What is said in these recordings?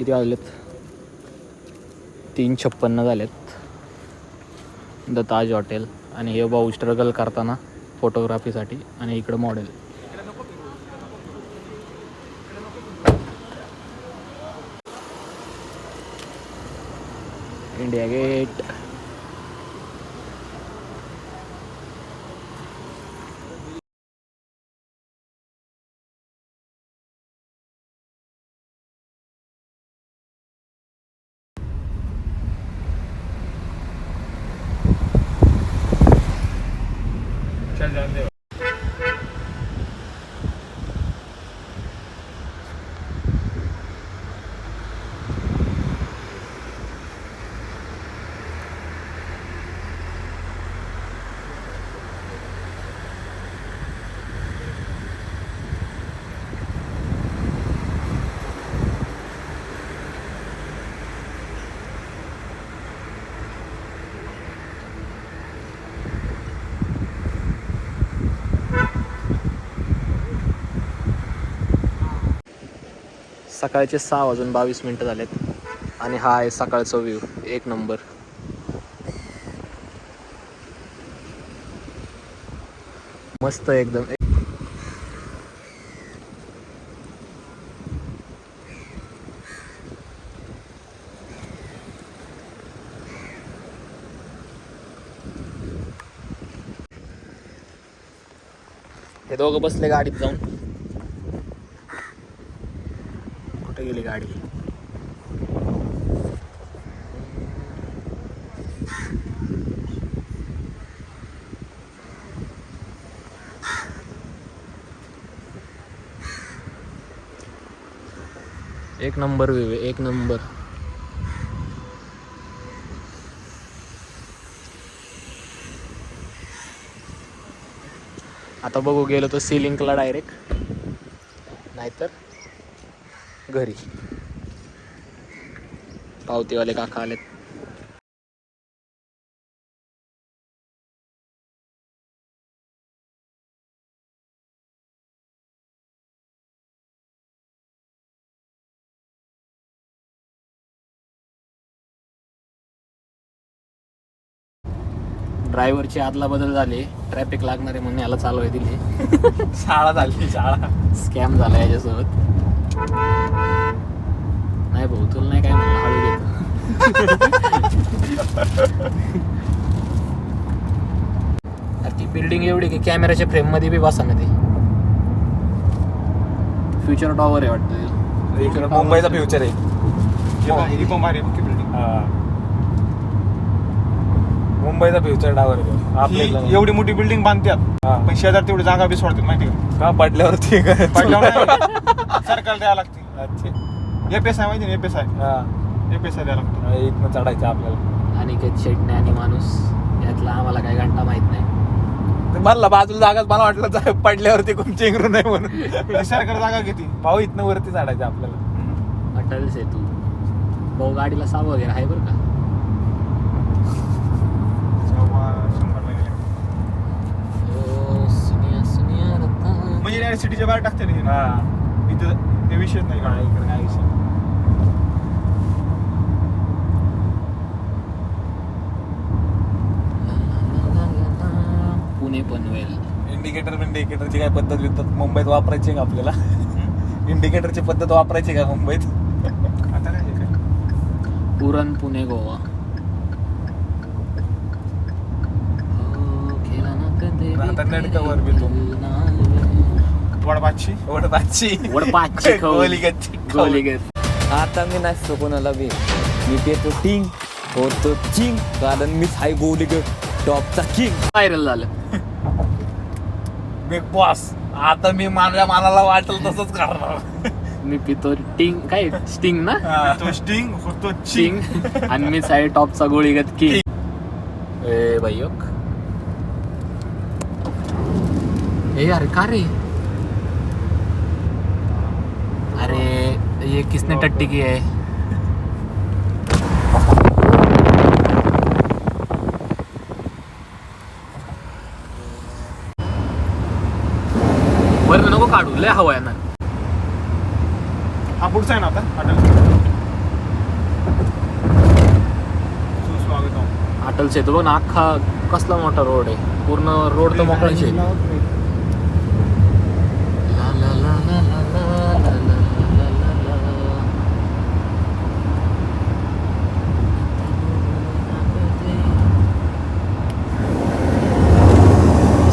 किती वाजलेत? 3:56 झालेत. The Taj hotel. आणि हे भाऊ स्ट्रगल करताना फोटोग्राफीसाठी. आणि इकडं मॉडेल. India gate. सकाळचे 6:22 झालेत. आणि हा आहे सकाळचा व्ह्यू. एक नंबर. मस्त एकदम. हे दोघं बसले गाडीत जाऊन. कुठे गेली गाडी? एक नंबर व्ह्यू आहे. एक नंबर. आता बघू गेलो तो सी लिंकला डायरेक्ट, नाहीतर घरी. पावतीवाले काका आलेत. ड्रायव्हरची आदला बदल झाली. ट्रॅफिक लागणार आहे म्हणून याला चालवाय दिली. शाळा झाली. शाळा स्कॅम झाला याच्यासोबत. नाही भाऊ तुला नाही काय म्हणलं, हळू घेतो. ती बिल्डिंग एवढी की कॅमेराच्या फ्रेम मध्ये बी बसा ना. ते फ्युचर टॉवर आहे वाटतं. इकडे मुंबईचा फ्युचर आहे. ही पण भारी आहे बिल्डिंग. मुंबईचा फ्युचर टावर आहे. एवढी मोठी बिल्डिंग बांधतात पण शेजार तेवढी जागा बी सोडतात माहिती का पडल्यावरती. पडल्यावर सरकार द्यायला लागते. एपीएसआय माहिती ना? एपीएसआय द्यायला लागतो. इथनं चढायचं आपल्याला. अनिकेत शेटणे आणि माणूस यातला आम्हाला काही घंटा माहित नाही. मला बाजूला जागाच मला वाटलं पडल्यावरती खूप चेंगरू नाही म्हणून. सरकार जागा घेते. भाऊ इथनं वरती चढायचं आपल्याला. अटल सेतू. भाऊ गाडीला साव वगैरे आहे बरं का. म्हणजे डायरेक्ट सिटीच्या बाहेर टाकते ना. इथं ते विषयच नाही. इकडे काय विषय. पुणे पनवेल. इंडिकेटरची काय पद्धत विद्धत मुंबईत वापरायची का आपल्याला? इंडिकेटरची पद्धत वापरायची का मुंबईत? आता काय उरण पुणे गोवा. नेटकावर बी तू वडपाची गोलीगत. आता मी नसतो कोणाला बी. मी पेतो टिंग होतो चिंग, कारण मीच हाय गोलीग टॉपचा किंग. व्हायरल झालं. Big boss. आता मी माझ्या मनाला वाटेल तसंच करणार. मी पितो टिंग काय स्टिंग ना. तो स्टिंग होतो चिंग. आणि मी साईड टॉपचा गोळीगत किंग. ए भाई ए यार का रे. अरे ये किसने टट्टी की है. वरनं नको काढू, लय हवा आहे ना. हा पुढचा आहे ना आता हॉटेल. अटल सेतू बघ ना, अख्खा कसला मोठा रोड आहे, पूर्ण रोड तर मोकळाच आहे.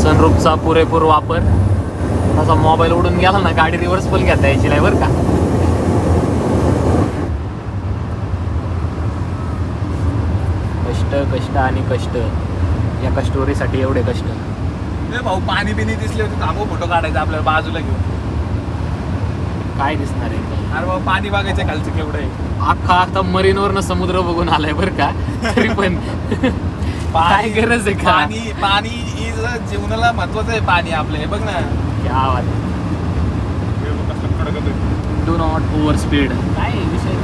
सनरूफचा पुरेपूर वापर. तसा मोबाईल उडून गेला ना, गाडी रिव्हर्स पण घेता यायची नाही बरं का. कष्ट कष्ट आणि कष्ट, या कस्टोरीसाठी एवढे कष्ट. भाऊ पाणी बिनी दिसले होते, थांबव फोटो काढायचा आपल्याला बाजूला घेऊन. काय दिसणार आहे? अरे बाबा पाणी बघायचं खालचं केवढं आहे. अख्खा आता मरीनवरनं समुद्र बघून आलाय बरं का. तरी पण काय गरज आहे का? पाणी पाणी जीवनाला महत्वाचं आहे पाणी आपलं. हे बघ ना, क्या बात. Do not over speed. काय विषय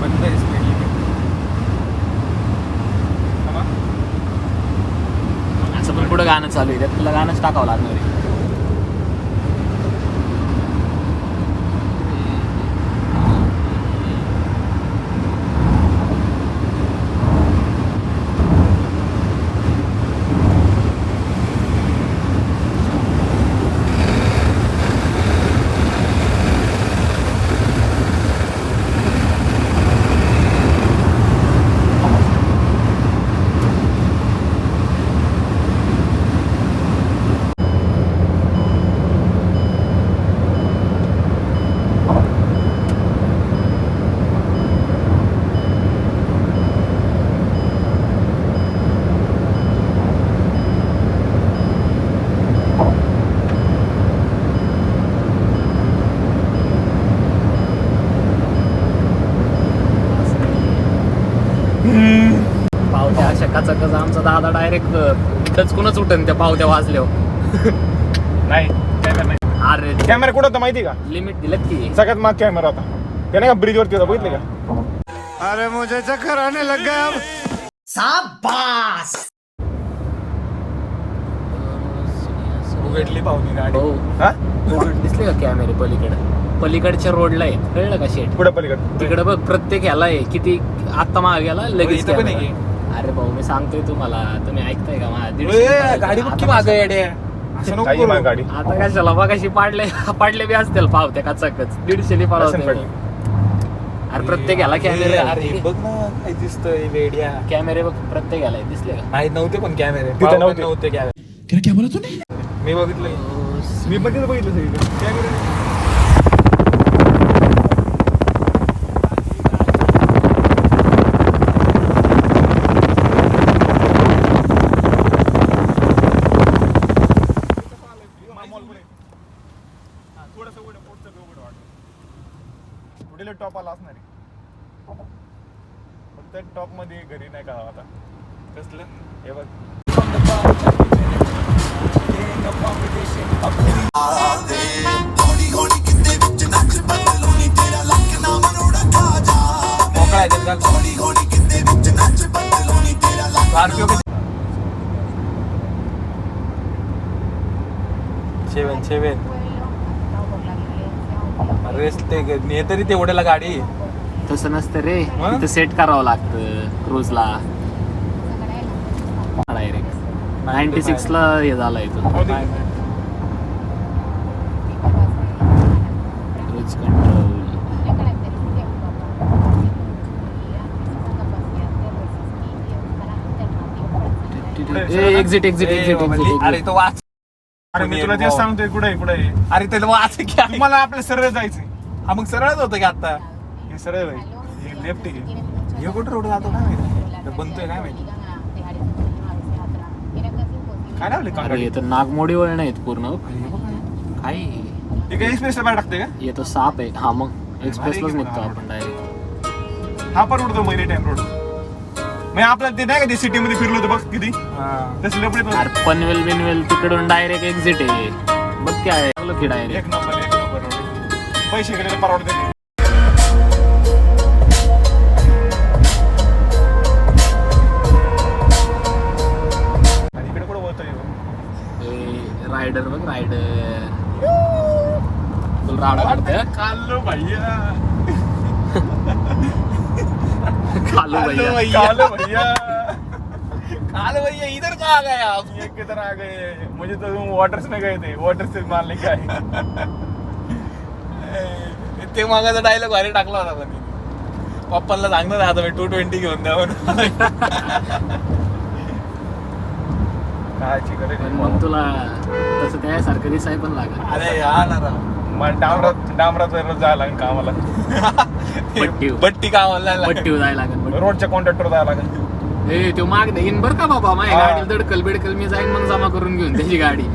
बंद आहे स्पीड लिमिट. असं पण पुढं गाणं चालू आहे, त्यात तुला गाणंच टाकावं लागणार आहे. पावत्या अशा कचाकच आमचा दादा डायरेक्ट डचकूनच उठन त्या पावत्या वाजल्यावर. नाही कॅमेरा नाही. अरे कॅमेरा कुठं होता माहिती का? लिमिट दिलं की. सगळ्यात माग कॅमेरा होता. त्या नाही का ब्रिज वरती होता, बघितले का? अरे मुझे चक्कर आने लग गया अब. उघडली पाहुणी गाडी. हो. हा दिसले का कॅमेरे पलीकडच्या रोडला आहे, कळलं का शेट? पुढे पलीकडे तिकडे बघ प्रत्येक ह्याला आहे. किती आत्ता माग गेला लगेच इथं पण आहे camera. अरे भाऊ मी सांगतोय तुम्हाला, तुम्ही ऐकताय का माझ्या? गाडी बघ की मागं येड्या. असं नको करू. गाडी आता कशाला बघ, कशी पाडले बी असतील पावत्या कचाकच 150 पावत्या. अरे प्रत्येक ह्याला कॅमेरे. अरे बघ ना काय दिसतंय वेड्या. कॅमेरे बघ प्रत्येक ह्याला आहे, दिसले का? माहित नव्हते पण कॅमेरे तिथं नव्हते कॅमेरे. क्या बोला तूने? मी बघितलं, मी पण तिथं बघितलं सगळीकडे कॅमेरे. टॉप आला असणार आहे, फक्त टॉप मध्ये घरी नाही का आता. कसलं हे बघ. शेवेन अरे ते तरी तेवढ्याला गाडी. तसं नसतं रे, मग? तिथं सेट करावं लागतं क्रूजला डायरेक्ट. 96 ला हे झालाय तो cruise control. Exit exit exit अरे तो वाच. अरे मी तुला तेच सांगतोय, कुठे कुठे. अरे त्याला वाच की तुम्हाला आपल्या सरळ जायचंय. हा मग सरळच होतं की आता हे सरळ हे लेफ्ट आहे. हे कुठं रोड जातो काय माहिती, बनतोय काय माहिती. काय लावले अरे तर नागमोडी वळण आहेत पूर्ण. काय एक्सप्रेसला बाहेर टाकते का? येतो साप आहे. हा मग एक्सप्रेसलाच निघतो आपण डायरेक्ट. हा पण उडतो मग टाइम रोड. मग आपल्याला ते नाही का ते सिटी मध्ये फिरलो होतं बघ किती तसं लपडे. अरे पनवेल बिनवेल तिकडून डायरेक्ट एक्झिट आहे. बघ काय की डायरेक्ट एक नंबर पैसे गेलेले परवडते. आणि इकडे कुठं होतं रायडर बघ रायडर. तुला राडा काढतोय खाल्लो भैया. कालू भैया कालो भैया कालो भैया इधर कहाँ आ गए आप? ये किधर आ गए? मुझे तो तुम वाटर्स में गए थे, वाटर से मारने का है. ते मागाचा डायलॉग भारी टाकला होता पण पप्पांना सांगणार आता मी 220 घेऊन द्या म्हणून. कायची गरज पण मग तुला तसं त्यासारखं दिसाय पण लागेल. अरे हा ना राव. मला डांबरात रोज जायला लागेल कामाला. बट्टी कामाला जायला लागेल. पट्टीवर जायला लागेल. रोडच्या कॉन्ट्रॅक्टर जायला लागेल. ए तो माग देईन बरं का बाबा, माझ्या हा. गाडीला दडकल बिडकल मी जाईन मग जमा करून घेऊन त्याची गाडी.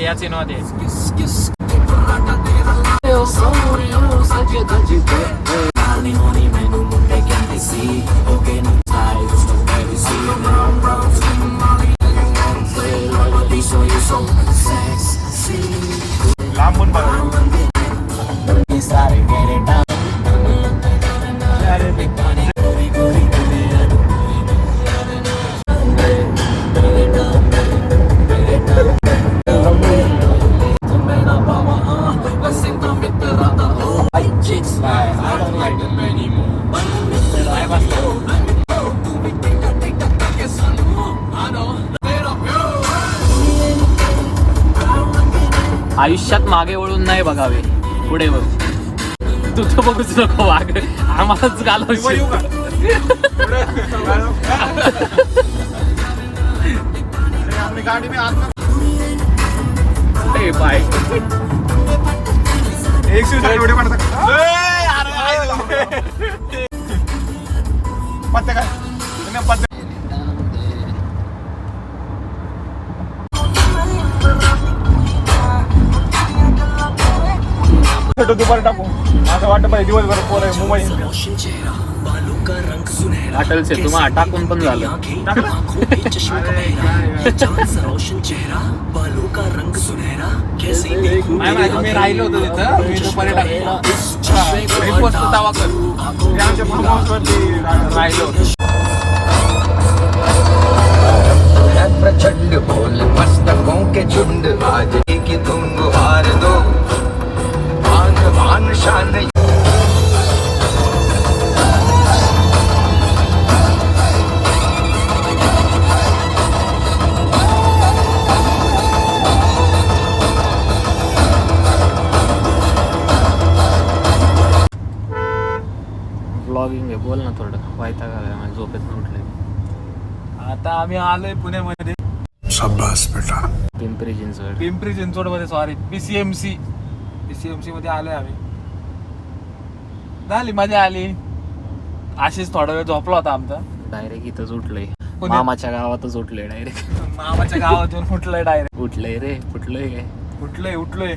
याची नव्हती. लांबून बघा. आयुष्यात मागे वळून नाही बघावे, पुढे बघ. तू तर बघूच नको वाघ, आम्हालाच घालवशील. आपली गाडी में आत ए बाय एक एवढे पडतात. पत्ते काय पत्ते दुपारी टाकू. असं वाटतं पाहिजे दिवसभर पोर आहे मुंबई. अटल से तुम्हाला टाकून पण झालं. मी राहिलो होतो तिथं. मी दुपारी टाकलो. पोस्ट दावा कर. मी आमच्या फार्म हाऊसवरती राहिलो होतो. प्रचंड बोल मस्तकों के झुंड आज की तुम गुहार दो आन बान शान. ब्लॉगिंग आहे, बोल ना थोडं. वायता का माझ्या झोपेत उठले. आता आम्ही आलोय पुण्यामध्ये. शाबाश बेटा. पिंपरी चिंचवड. पिंपरी चिंचवड मध्ये, सॉरी पीसीएमसी मध्ये आलोय आम्ही. झाली मजा आली. आशिष थोडा वेळ झोपला होता आमचा. डायरेक्ट इथंच उठलोय, पुण्यात? मामाच्या गावातच उठलोय डायरेक्ट. मामाच्या गावातून उठलोय डायरेक्ट. उठलंय रे, उठलोय काय. उठलोय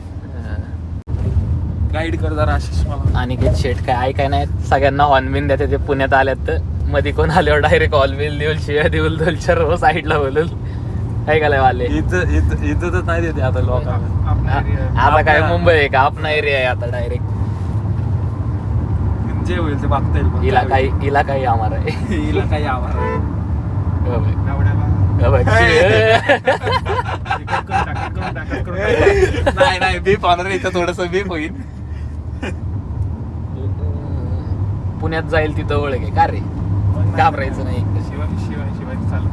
गाईड कर जरा आशिष मला. आणि काही शेट काय ऐकाय नाही, सगळ्यांना हॉर्न देते. ते पुण्यात आल्यात तर मध्ये कोण आल्यावर डायरेक्ट हॉर्न देऊल, शिव्या देऊल, दोलच्या रोज साईडला बोलूल. ऐकायला वाले इथं तर नाही देते आता लोकांना. आता काय मुंबई आहे का, आपला एरिया आहे आता डायरेक्ट. जे होईल ते बघता येईल. इला काही आम्हाला आहे. हिला काही आवाज नाही बीप ऑनर इथं थोडस बीप होईल. पुण्यात जाईल तिथं ओळख आहे का रे, घाबरायचं नाही. शिवाजी चालू.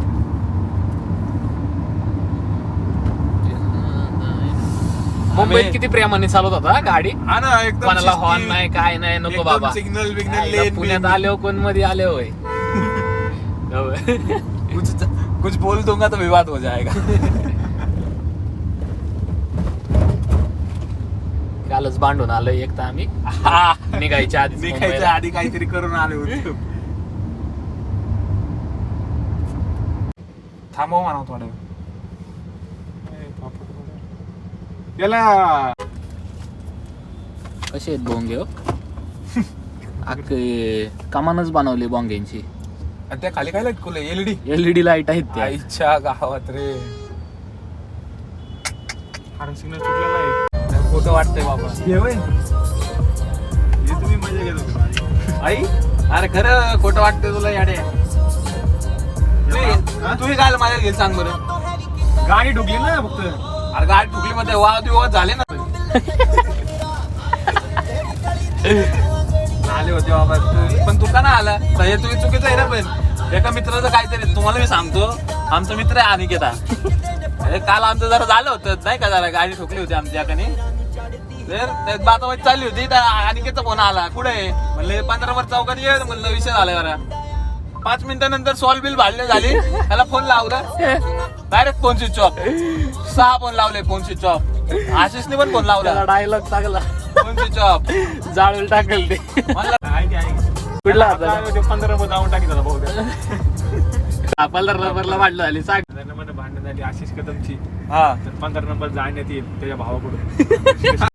मुंबईत किती प्रेमाने चालवत होता गाडी. हा ना, एकदम कोणाला हॉर्न नाही, काय नाही, नको बाबा. सिग्नल बिग्नल आईला लेन. पुण्यात आले हो, कोण मध्ये आले होय. कुछ बोल दूंगा तो विवाद हो जाएगा. कालच भांडून आलोय एक तर आम्ही. निघायच्या आधी काहीतरी करून आले होते. थांबव म्हणा थोडं. याला कसे आहेत बोंगे हो. कमानच बनवली बोंग्यांची. त्या खाली काय लटकवलंय? LED लाईट आहेत त्या. आईच्या गावात रे. सिग्नल सुटलेला आहे. खोटं वाटतंय बाबा. हे तुम्ही मजा घेत होते आई. अरे खरं खोटं वाटतंय तुला याडे. तुम्ही काय माझ्या घेईल सांग बरं. गाडी ढुकली ना फक्त. अरे गाडी ठुकली मध्ये वाद झाले ना आले होते बाबा पण तू का ना आला हे तुम्ही चुकीचं आहे ना पण एका मित्राचं काहीतरी तुम्हाला मी सांगतो आमचा मित्र आहे अनिकेता काल आमचं जरा झालं होतं नाही का जरा गाडी ठोकली होती आमच्या याकाने तर बाताबाजी चालली होती तर अनिकेतचा फोन आला कुठे म्हणले 15 नंबर चौकात ये म्हणलं विषय झालाय जरा 5 मिनिटानंतर सॉल्व बिल भाडले झाली त्याला फोन लावला direct phone switch off 6 phone लावले फोन स्विच ऑफ आशिषने पण फोन लावला डायलॉग चांगला फोन स्विच ऑफ जाळून टाकेल ते कुठला आता? 15 नंबर जाऊन टाकी झाला भाऊ आपल्याला रबरला वाटलं झाली सांग भांडण झाली आशिष कदमची हा तर 15 नंबर जाण्यात येईल त्याच्या भावाकडून